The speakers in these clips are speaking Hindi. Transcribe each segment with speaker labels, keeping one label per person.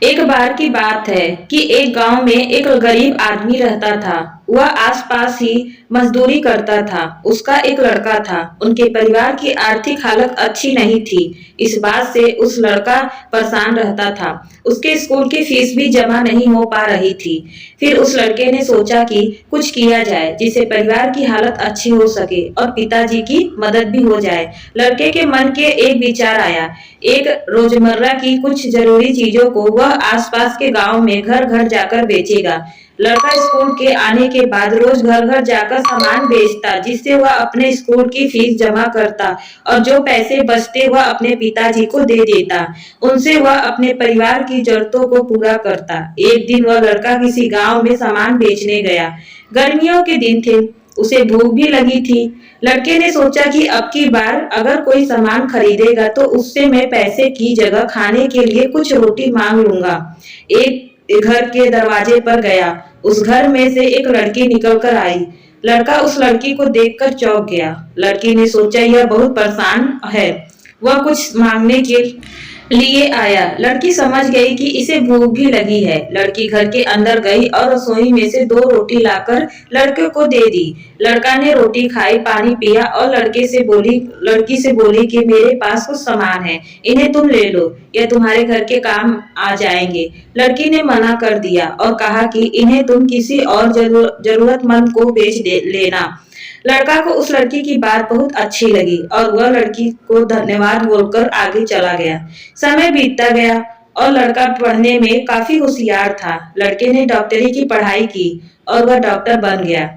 Speaker 1: एक बार की बात है कि एक गांव में एक गरीब आदमी रहता था। वह आसपास ही मजदूरी करता था। उसका एक लड़का था। उनके परिवार की आर्थिक हालत अच्छी नहीं थी। इस बात से उस लड़का परेशान रहता था। उसके स्कूल की फीस भी जमा नहीं हो पा रही थी। फिर उस लड़के ने सोचा कि कुछ किया जाए जिससे परिवार की हालत अच्छी हो सके और पिताजी की मदद भी हो जाए। लड़के के मन के एक विचार आया। एक रोजमर्रा की कुछ जरूरी चीजों को वह आसपास के गांव में घर घर जाकर बेचेगा। लड़का स्कूल के आने के बाद रोज घर घर जाकर सामान बेचता, जिससे वह अपने स्कूल की फीस जमा करता और जो पैसे बचते वह अपने पिताजी को दे देता। उनसे वह अपने परिवार की जरूरतों को पूरा करता। एक दिन वह लड़का किसी गांव में सामान बेचने गया। गर्मियों के दिन थे, उसे भूख भी लगी थी। लड़के ने सोचा कि अब की बार अगर कोई सामान खरीदेगा तो उससे मैं पैसे की जगह खाने के लिए कुछ रोटी मांग लूंगा। एक घर के दरवाजे पर गया। उस घर में से एक लड़की निकल कर आई। लड़का उस लड़की को देखकर चौंक गया। लड़की ने सोचा यह बहुत परेशान है, वह कुछ मांगने के लिए आया। लड़की समझ गई कि इसे भूख भी लगी है। लड़की घर के अंदर गई और रसोई में से 2 रोटी लाकर लड़के को दे दी। लड़का ने रोटी खाई, पानी पिया और लड़की से बोली कि मेरे पास कुछ सामान है, इन्हें तुम ले लो, यह तुम्हारे घर के काम आ जाएंगे। लड़की ने मना कर दिया और कहा कि इन्हें तुम किसी और जरूरतमंद को लेना। लड़का को उस लड़की की बात बहुत अच्छी लगी और वह लड़की को धन्यवाद बोलकर आगे चला गया। समय बीतता गया और लड़का पढ़ने में काफी होशियार था। लड़के ने डॉक्टरी की पढ़ाई की और वह डॉक्टर बन गया।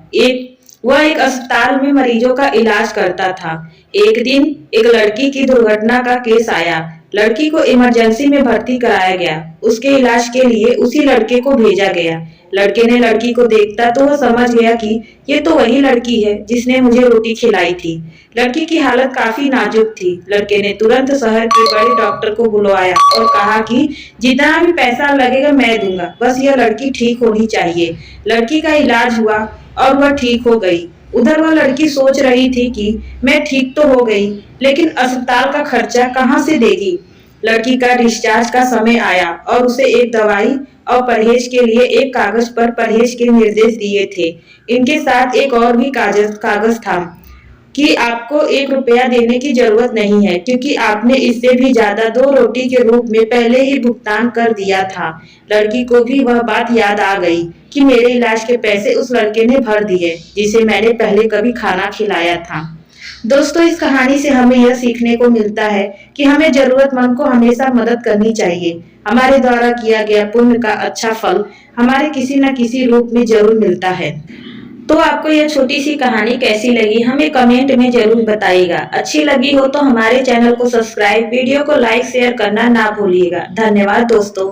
Speaker 1: वह एक अस्पताल में मरीजों का इलाज करता था। एक दिन एक लड़की की दुर्घटना का केस आया। लड़की को इमरजेंसी में भर्ती कराया गया। उसके इलाज के लिए उसी लड़के को भेजा गया। लड़के ने लड़की को देखता तो वह समझ गया कि ये तो वही लड़की है जिसने मुझे रोटी खिलाई थी। लड़की की हालत काफी नाजुक थी। लड़के ने तुरंत शहर के बड़े डॉक्टर को बुलवाया और कहा कि जितना भी पैसा लगेगा मैं दूंगा, बस यह लड़की ठीक होनी चाहिए। लड़की का इलाज हुआ और वह ठीक हो गई। उधर वह लड़की सोच रही थी कि मैं ठीक तो हो गई, लेकिन अस्पताल का खर्चा कहाँ से देगी। लड़की का डिस्चार्ज का समय आया और उसे एक दवाई और परहेज के लिए एक कागज पर परहेज के निर्देश दिए थे। इनके साथ एक और भी कागज था कि आपको 1 रुपया देने की जरूरत नहीं है, क्योंकि आपने इससे भी ज्यादा 2 रोटी के रूप में पहले ही भुगतान कर दिया था। लड़की को भी वह बात याद आ गई कि मेरे इलाज के पैसे उस लड़के ने भर दिए जिसे मैंने पहले कभी खाना खिलाया था। दोस्तों, इस कहानी से हमें यह सीखने को मिलता है कि हमें जरूरतमंद को हमेशा मदद करनी चाहिए। हमारे द्वारा किया गया पुण्य का अच्छा फल हमारे किसी न किसी रूप में जरूर मिलता है। तो आपको यह छोटी सी कहानी कैसी लगी हमें कमेंट में जरूर बताइएगा। अच्छी लगी हो तो हमारे चैनल को सब्सक्राइब, वीडियो को लाइक शेयर करना ना भूलिएगा। धन्यवाद दोस्तों।